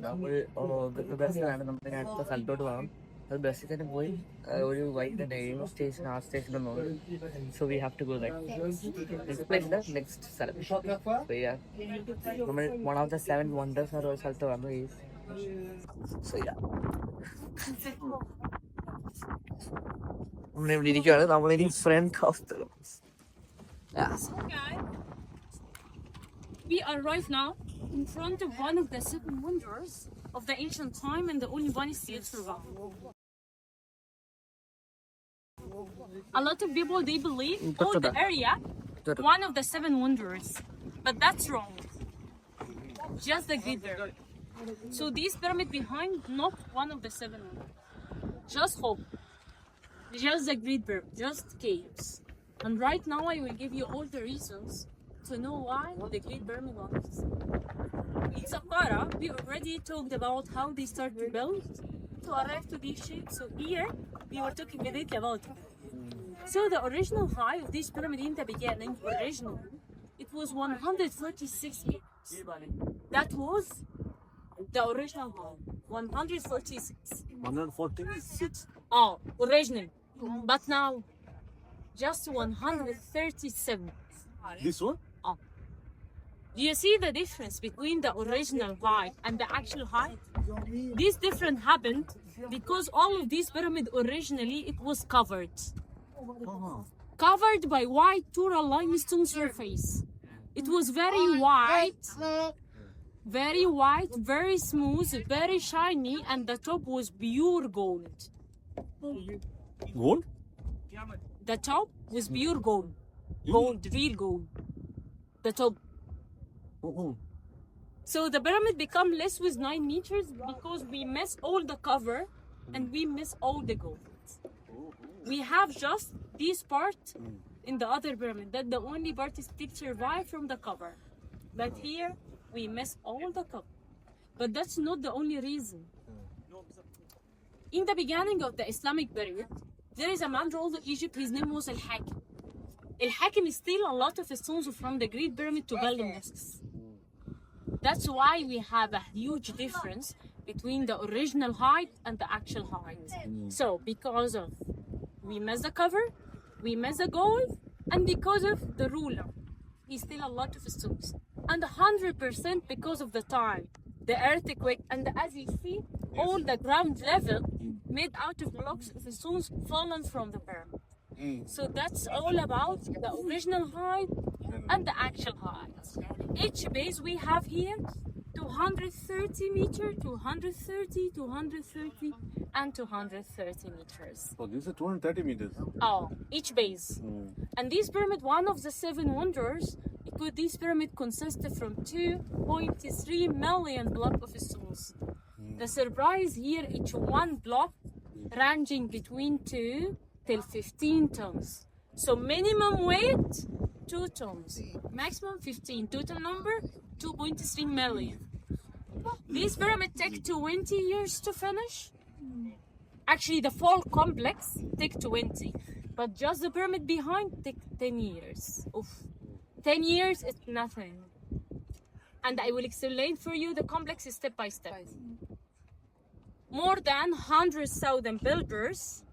നമ്മൾ ബസ്സിലാണ് നമ്മൾ അടുത്ത സ്ഥലത്തോട്ട് പോകണം. അത് ബസ്സിൽ തന്നെ പോയി ഒരു വൈകിട്ട് സ്റ്റേഷൻ ആ സ്റ്റേഷനിൽ നോക്കും. So we have to go next സ്ഥലം. നമ്മൾ വൺ ഓഫ് ദ 7 വണ്ടേഴ്സ് ഒരു സ്ഥലത്ത് വന്നു. നമ്മളിവിടെ ഇരിക്കുകയാണ്. നമ്മളിനി front of the We are right now in front of one of the 7 wonders of the ancient time, and the only one is still surviving. A lot of people, they believe all the area one of the 7 wonders, but that's wrong. Just the Great Pyramid. So this pyramid behind, not one of the 7 wonders. Just hope. Just the Great Pyramid. Just caves. And right now I will give you all the reasons to know why the Great Pyramid was. In Saqqara, we already talked about how they started to build to arrive to these shapes. So here, we were talking immediately about it. So the original height of this pyramid in the beginning, it was 146 meters. That was the original height, 146. 146? Oh, original. But now, just 137. This one? Oh. Do you see the difference between the original height and the actual height? This difference happened because all of these pyramids originally it was covered. Covered by white Tura limestone surface. It was very white, very smooth, very shiny, and the top was pure gold. Gold? The top was pure gold. Gold, real gold. The top. So the pyramid become less with 9 meters because we miss all the cover and we miss all the gold. We have just this part in the other pyramid. That the only part is still survive from the cover. But here we miss all the cover. But that's not the only reason. In the beginning of the Islamic period, there is a man ruled Egypt. His name was Al-Hakim. Al-Hakim steal a lot of stones from the Great Pyramid to build mosques. That's why we have a huge difference between the original height and the actual height. So because of we miss the cover, we miss the gold, and because of the ruler, he steal a lot of stones. And 100% because of the time, the earthquake, and as you see, all the ground level made out of blocks of stones fallen from the pyramid. So that's all about the original height and the actual height. Each base we have here 230 meter, 230, 230, and 230 meters. Oh, these are 230 meters. Oh, each base. And this pyramid, one of the 7 wonders, because this pyramid consisted from 2.3 million blocks of stones. The surprise here, each one block ranging between 2 till 15 tons. So minimum weight 2 tons, maximum 15. Total number 2.3 million. This pyramid take 20 years to finish. Actually, the full complex take 20, but just the pyramid behind take 10 years. Oof. 10 years is nothing. And I will explain for you the complex step by step. More than 100,000 builders,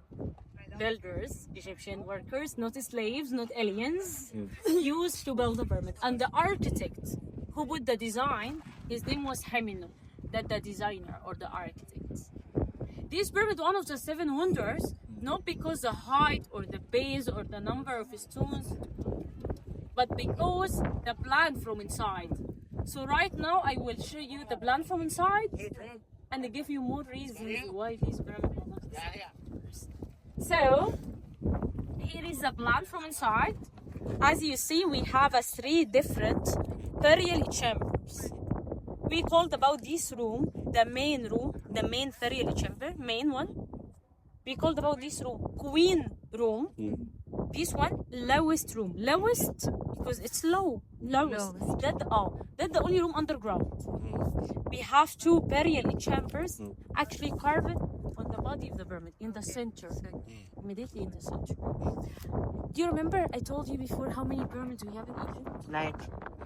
Egyptian workers, not slaves, not aliens, used to build the pyramid. And the architect who put the design, his name was Hamino, that the designer or the architect. This pyramid, one of the 7 wonders, not because the height or the base or the number of stones, but because the plan from inside. So right now I will show you the plan from inside and give you more reasons why this pyramid was not the 7 wonders. So here is the plan from inside. As you see, we have 3 different burial chambers. We called about this room, the main burial chamber, main one. We called about this room queen room. This one lowest room. Lowest because it's lowest. That's the only room underground. We have 2 burial chambers actually carved on the body of the pyramid in the center, immediately in the center. Do you remember I told you before how many pyramids we have in Egypt? 9.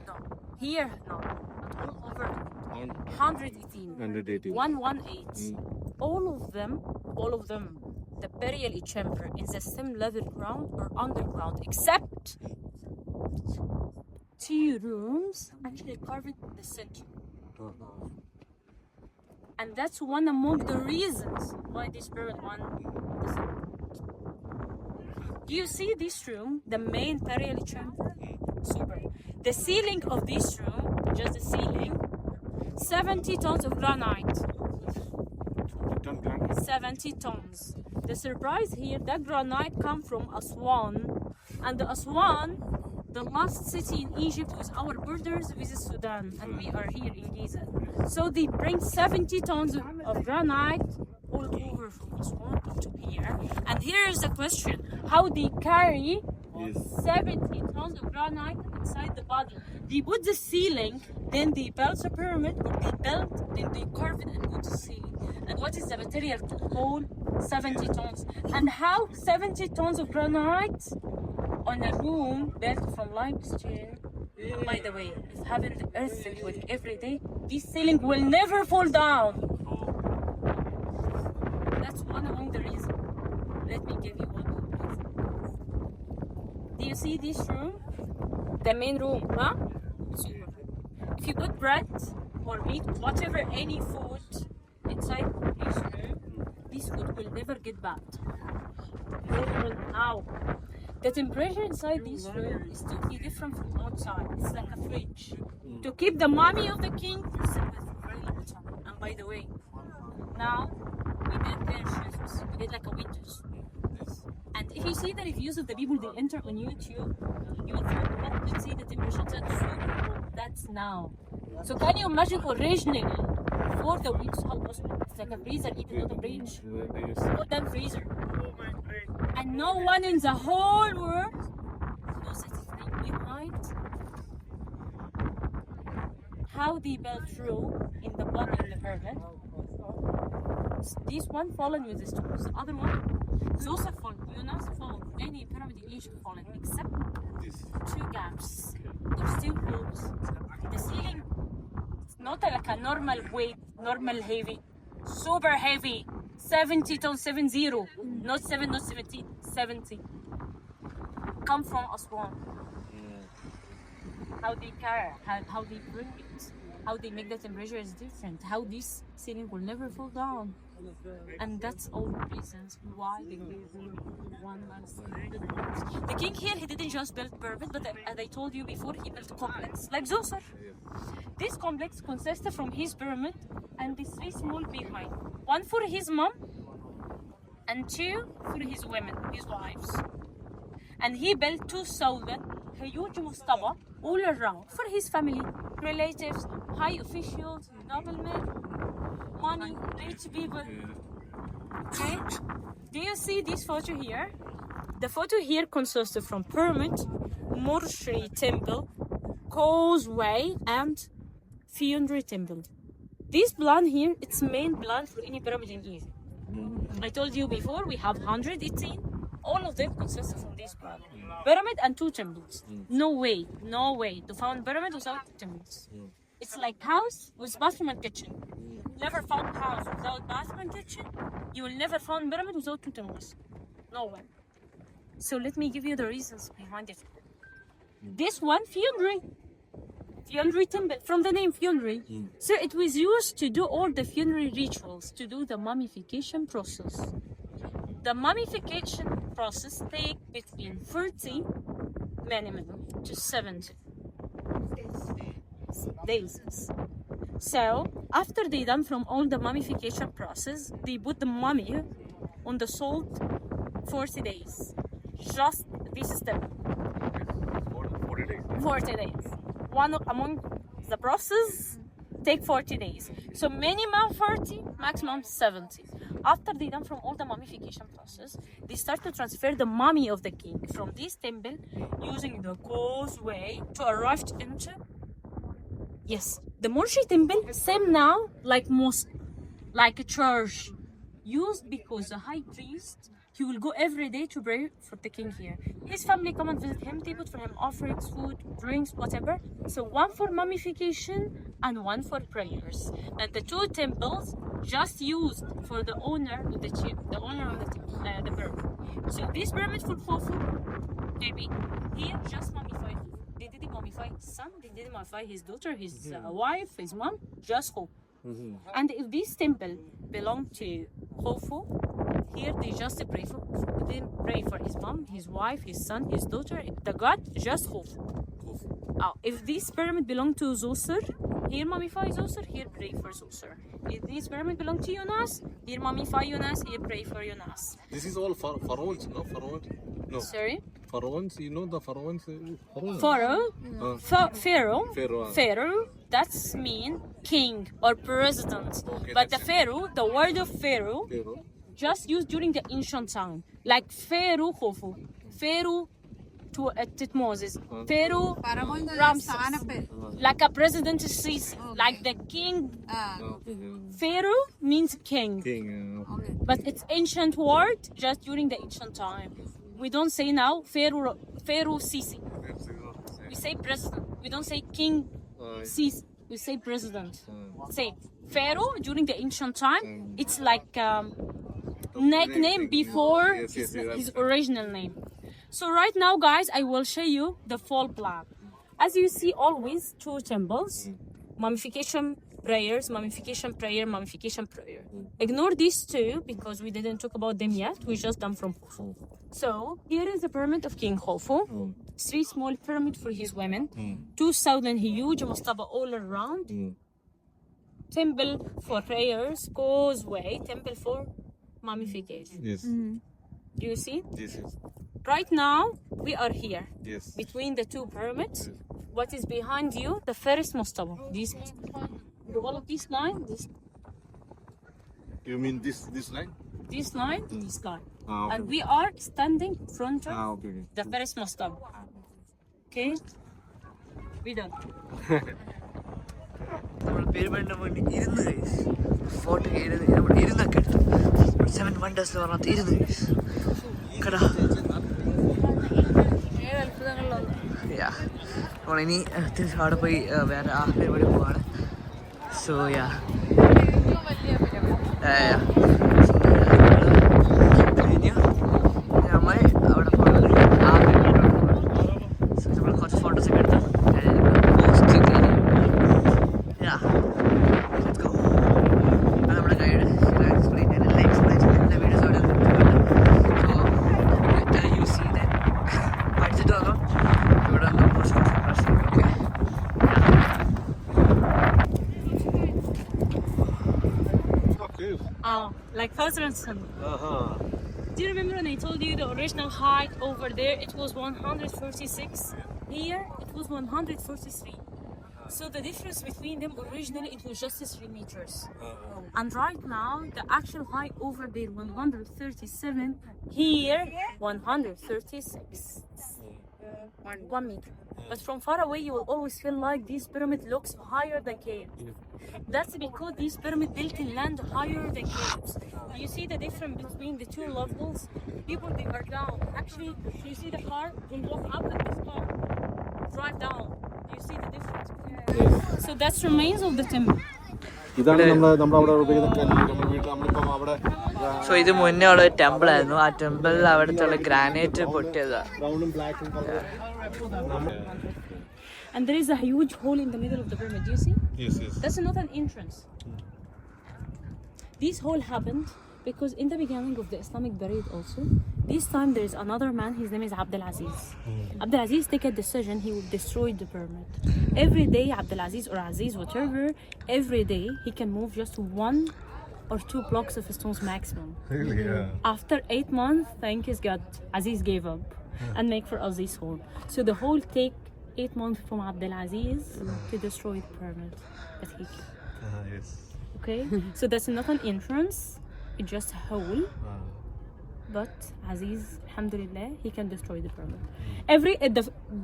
No. Here, no. Not all over. 118. 180. 118. All of them, the burial chamber in the same level ground or underground, except 2 rooms actually carved in the center. And that's one among the reasons why this pyramid won the center. Do you see this room, the main burial chamber? Super. The ceiling of this room, just the ceiling, 70 tons of granite. 70 tons. The surprise here, that granite comes from Aswan. And Aswan, the last city in Egypt with our borders with Sudan. And we are here in Giza. So they bring 70 tons of granite all over from Aswan to here. And here is the question. How they carry 70 tons of granite inside the body? They put the ceiling, then they build a pyramid, or they build, then they carve it and put the ceiling. And what is the material to hold 70 tons? And how 70 tons of granite on a room built from limestone? By the way, if having the earth liquid every day, this ceiling will never fall down. That's one among the reasons. Let me give you one more reason. Do you see this room? The main room, huh? If you put bread or meat, whatever, any food inside this room, this food will never get bad. Now, the temperature inside this room is totally different from outside. It's like a fridge. To keep the mummy of the king for a very long time. And by the way, now we did their shifts. We did like a windows. And if you see the reviews of the people they enter on YouTube, you will see the temperature that's now. So can you imagine originally for the weeks how it was? It's like a freezer, even not a fridge. More than freezer. And no one in the whole world knows it's behind how they built through in the body of the pyramid. This one fallen with the stones, the other one is also fallen. You not fall any pyramid in Egypt fallen except 2 gaps. There's still holes. The ceiling is not like a normal weight, normal heavy, super heavy. 70 tons, 70, not 7, not 17, 70. Come from Aswan. How they carry, how they bring it, how they make the temperature is different, how this ceiling will never fall down. And that's all the reasons why they gave one last. The king here, he didn't just build pyramid, but as I told you before, he built complex like Zoser. This complex consisted from his pyramid and the 3 small behind. 1 for his mom and 2 for his women, his wives. And he built 2 solid, huge mustaba all around for his family, relatives, high officials, noblemen, money, rich people. Okay? Do you see this photo here? The photo here consists from pyramid, mortuary temple, causeway, and funerary temple. This plan here, it's main plan for any pyramid in Egypt. I told you before, we have 118. All of them consist from this plan. Pyramid and 2 temples. No way to found pyramid without temples. It's like house with bathroom and kitchen. Never found house without bathroom and kitchen. You will never find pyramid without 2 temples. No way. So let me give you the reasons behind it. This one, funerary temple, from the name funerary. So it was used to do all the funerary rituals, to do the mummification process. The mummification process takes between 30 minimum to 70 days. So after they done from all the mummification process, they put the mummy on the salt 40 days. Just this step. 40 days. One among the process take 40 days. So minimum 40, maximum 70. After they done from all the mummification process, they start to transfer the mummy of the king from this temple using the causeway to arrive into. Yes, the mortuary temple, same now like mosque, like a church, used because the high priest He will go every day to pray for the king here. His family come and visit him. They put for him offerings, food, drinks, whatever. So one for mummification and one for prayers. And the two temples just used for the owner of the owner of the pyramid. So this pyramid for Khufu, maybe here just mummified. They didn't mummify his son. They didn't mummify his daughter, his wife, his mom. Just Khufu. And if this temple belonged to Khufu, here they just pray for. They didn't pray for his mom, his wife, his son, his daughter. The god just Khufu. If this pyramid belonged to Zoser, here mummify Zoser, here pray for Zoser. If this pyramid belonged to Jonas, here mummify Jonas, here pray for Jonas. This is all pharaohs, no? Pharaohs? No. Sorry? Pharaohs, you know the pharaohs? Pharaoh, that's mean king or president. Okay, But the that's pharaoh, the word of pharaoh, just used during the ancient time. Like Pharaoh Khufu, Pharaoh Tutmosis, Pharaoh Ramses, like a president Sisi, like the king. Pharaoh means king, but it's ancient word just during the ancient time. We don't say now Pharaoh Sisi. We say president. We don't say king Sisi. We say president. Say Pharaoh during the ancient time. It's like nickname before his original name. So right now, guys, I will show you the full plan. As you see, always two temples, mummification prayers, mummification prayer, mummification prayer. Ignore these two because we didn't talk about them yet. We just done from Khufu. So here is the pyramid of King Khufu. 3 small pyramids for his women. 2,000 huge mastaba all around. Temple for prayers, causeway, temple for mummification. Yes. Do you see? Yes. Right now, we are here. Yes. Between the two pyramids. What is behind you? The first mastaba. All of this line, You mean this line? this line, this line. Okay. And we are standing in front of Okay. the first mastaba. Okay? We done. നമ്മൾ പിരമിഡിന്റെ മുന്നിൽ ഇരുന്ന് കഴിച്ച് photo നമ്മൾ ഇരുന്നൊക്കെ എടുത്തു 7 wonders പറഞ്ഞത് ഇരുന്ന് കഴിച്ച് കടാ നമ്മളിനി തിരിച്ച് അവിടെ പോയി വേറെ പരിപാടി പോവാണ് സോ യാ കഴിഞ്ഞു നമ്മൾ അവിടെ പോകുന്നത് സോ നമ്മൾ കുറച്ച് ഫോട്ടോസൊക്കെ എടുത്തു പോസ്റ്റ് കഴിഞ്ഞു Yeah, let's go. I'm gonna guide. Explain it. Explain the videos out of so you see that. What's it all? You don't know what's okay. Okay. Like father and son. Do you remember when I told you the original height over there? It was 146. Here it was 143. So the difference between them originally it was just 3 meters. And right now the actual height over there 137. Here 136. 1 meter. But from far away you will always feel like this pyramid looks higher than caves. That's because this pyramid built in land higher than caves. You see the difference between the two levels? People they are down. Actually, you see the car will walk up and this car drive down. You see the difference? So that's remains of the temple. ഇതാണ് നമ്മുടെ അവിടെ so ഇത് മുന്നേ ഉള്ള temple ആയിരുന്നു ആ ടെമ്പിളിൽ അവിടുത്തെ granite പൊട്ടിയതാ ബ്രൗണും ബ്ലാക്കും And there is a huge hole in the middle of the pyramid. Do you see? Yes. That's not an entrance. This hole happened because in the beginning of the Islamic period also, this time there is another man, his name is Abdulaziz. Abdulaziz take a decision, he will destroy the pyramid. Every day Abdulaziz or Aziz, whatever, every day he can move just 1 or 2 blocks of stones maximum. Really? Yeah. After 8 months, thank his God, Aziz gave up and make for us this hole. So the hole take 8 months from Abdulaziz to destroy the pyramid. But he Yes. okay? So that's not an entrance, it's just a hole. But Aziz, alhamdulillah, he can destroy the pyramid.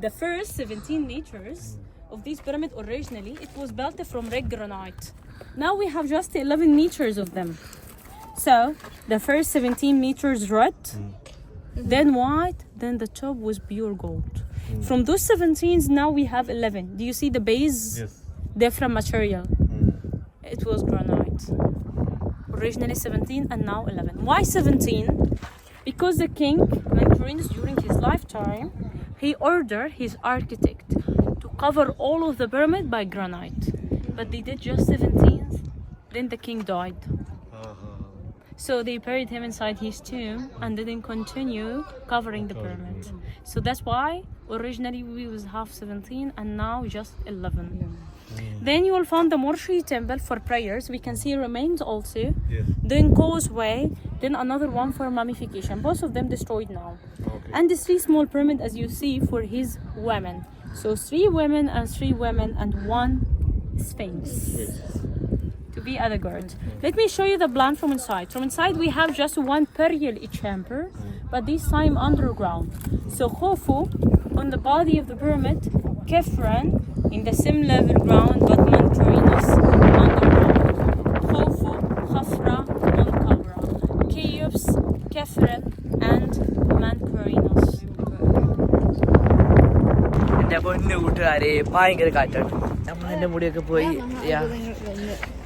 The first 17 meters of this pyramid originally, it was built from red granite. Now we have just 11 meters of them. So the first 17 meters red, then white, then the top was pure gold. From those 17s, now we have 11. Do you see the base? Yes. Different material. It was granite. Originally 17 and now 11. Why 17? Because the king, Mancurinus, during his lifetime, he ordered his architect to cover all of the pyramid by granite. But they did just 17th, then the king died. So they buried him inside his tomb and didn't continue covering the pyramid. So that's why originally we was half 17 and now just 11. Then you will find the Morshi temple for prayers. We can see remains also. Yes. Then causeway, then another one for mummification. Both of them destroyed now. Okay. And the 3 small pyramid as you see for his women. So 3 women and 3 women and 1 sphinx. To be at the guard. Let me show you the plan from inside. From inside we have just 1 burial chamber, but this time underground. So Khufu on the body of the pyramid, Kefren in the same level ground, but Mancurinus underground. Khufu, Khafra, Munkabra, Cheops, Kefren, and Mancurinus. എൻ്റെ പൊന്നു കൂട്ടുകാരെ ഭയങ്കര കാറ്റാണ്. നമ്മൾ എൻ്റെ മുടിയൊക്കെ പോയി.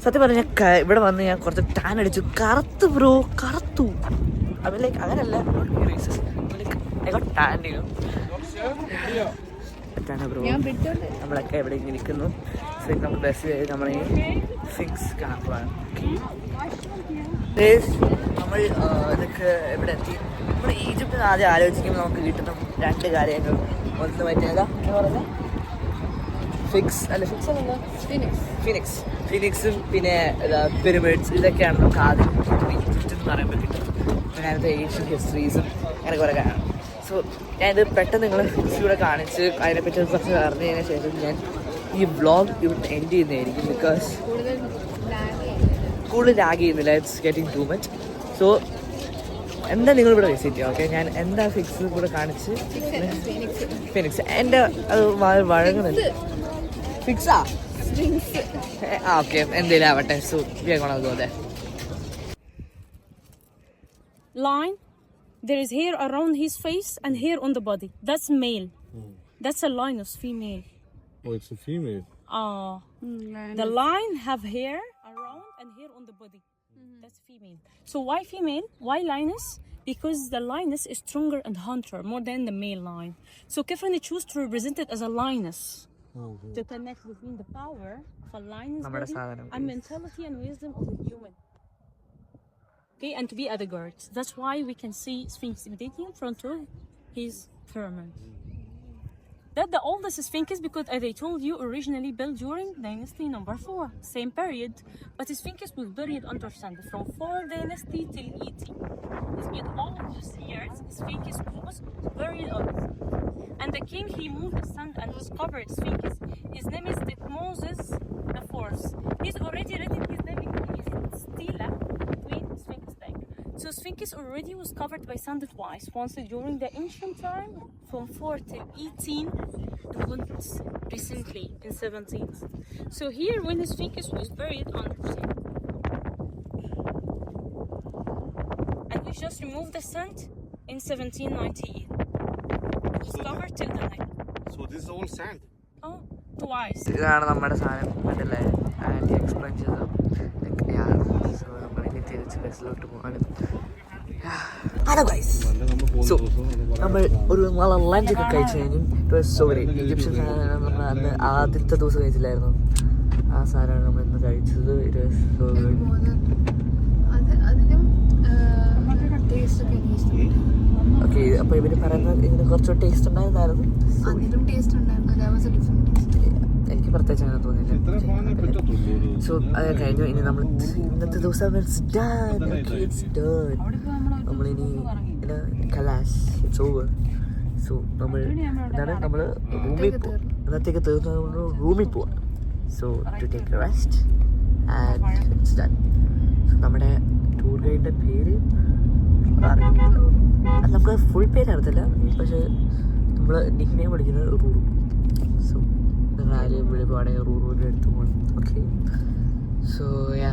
സത്യം പറഞ്ഞാൽ ഇവിടെ വന്ന് ഞാൻ കുറച്ച് ടാൻ അടിച്ചു. കറുത്തു ബ്രോ, കറുത്തു. അത് ലൈക്ക് അങ്ങനെയല്ല, ബ്രോ. നമ്മളൊക്കെ ഇവിടെ ഇങ്ങനെ ഇരിക്കുന്നു. നമ്മൾ ബസ് ചെയ്ത് നമ്മൾ സിക്സ് കാണുവാണ്. നമ്മൾ ഇതൊക്കെ എവിടെ എത്തി. നമ്മൾ ഈജിപ്തിൽ ആദ്യം ആലോചിക്കുമ്പോൾ നമുക്ക് കിട്ടുന്ന 2 കാര്യങ്ങൾ. ഒന്ന് പറ്റിയതാ പറഞ്ഞ ഫിനിക്സും പിന്നെ പിരമിഡ്സ്, ഇതൊക്കെയാണ് നമുക്ക് ആദ്യം ഈജിപ്റ്റ് എന്ന് പറയുമ്പോൾ കിട്ടുന്നത്. പിന്നെ അതിനകത്ത് ഏഷ്യൻ ഹിസ്റ്ററീസും അങ്ങനെ കുറേ കാണാം. സോ ഞാനിത് പെട്ടെന്ന് നിങ്ങൾ ഹിസ്റ്ററിയുടെ കാണിച്ച് അതിനെപ്പറ്റി കുറച്ച് അറിഞ്ഞതിന് ശേഷം ഞാൻ ഈ വ്ളോഗ് ഇവിടെ എൻഡ് ചെയ്യുന്നതായിരിക്കും. ബിക്കോസ് കൂടുതൽ ലാഗ് ചെയ്യുന്നില്ല, it's getting too much. So എന്താ നിങ്ങളിവിടെ വിസിറ്റ് ചെയ്യുക. ഓക്കെ, ഞാൻ എന്താ ഫിക്സ് കൂടെ കാണിച്ച് ഫിനിക്സ് എൻ്റെ അത് വഴങ്ങുന്നുണ്ട്. ഫിക്സാ ഓക്കെ, എന്തേലും ആവട്ടെ. So we are gonna go there. Line, there is hair around his face and hair on the body. That's male. That's a lioness, female. Oh, it's a female. The lion have hair around and hair on the body. That's female. So why female? Why lioness? Because the lioness is stronger and hunter more than the male lion. So Kefren choose to represent it as a lioness to connect between the power of a lioness body and mentality and wisdom of the human. Okay, and to be at the guards. That's why we can see Sphinx meditating in front of his pyramid. That the oldest Sphinx is because, as I told you, originally built during dynasty number 4, same period. But the Sphinx was buried under sand from 4 dynasty till 18. Despite all of these years, the Sphinx was buried under sand. And the king, he moved the sand and discovered Sphinx. His name is Moses the Fourth. He's already written his name because he's Stela between Sphinx tank. So Sphinx already was covered by sand twice. Once during the ancient time, from 4 till 18, and once recently in 17th. So here, when the Sphinx was buried under sand, and we just removed the sand in 1798. It was covered till the neck. So this is all sand. Oh, twice. ഇതാണ് നമ്മുടെ സാധനം. അതല്ലേ anti explain ചെയ്തത്. So നമ്മളിനി തിരിച്ച് ബസ്സിലോട്ട് പോകാനും. Hello guys. So നമ്മൾ ഒരു നല്ല ലഞ്ചൊക്കെ കഴിച്ച് കഴിഞ്ഞു. It was so great. Egyptian സാധനം നമ്മൾ അന്ന് ആദ്യത്തെ ദിവസം കഴിച്ചില്ലായിരുന്നു. ആ സാധനമാണ് നമ്മൾ ഇന്ന് കഴിച്ചത്. It was so good. Okay, അപ്പോൾ ഇവർ പറയുന്നത് ഇതിന് കുറച്ചുകൂടി ടേസ്റ്റ് ഉണ്ടായിരുന്നായിരുന്നു. എനിക്ക് പ്രത്യേകിച്ച് അങ്ങനെ തോന്നിയില്ല. സോ അത് കഴിഞ്ഞു. ഇനി നമ്മൾ ഇന്നത്തെ ദിവസം നമ്മളിനി കലാസ് ഇറ്റ്സ് ഓവർ. സോ നമ്മൾ എന്താണ് നമ്മൾ റൂമിൽ ഇന്നത്തേക്ക് തീർന്നു റൂമിൽ പോവാം. So to take rest and it's done. So നമ്മുടെ ടൂർ ഗൈഡിൻ്റെ പേര് നമുക്ക് ഫുൾ പേര് അറിയത്തില്ല, പക്ഷേ നമ്മൾ നിക്ക് നെയിം പഠിക്കുന്നത് റൂറു. സോ നിങ്ങൾ ആരെയും വിളിക്കുവാണെങ്കിൽ റൂറുവിൻ്റെ അടുത്ത് പോകണം. Okay, so yeah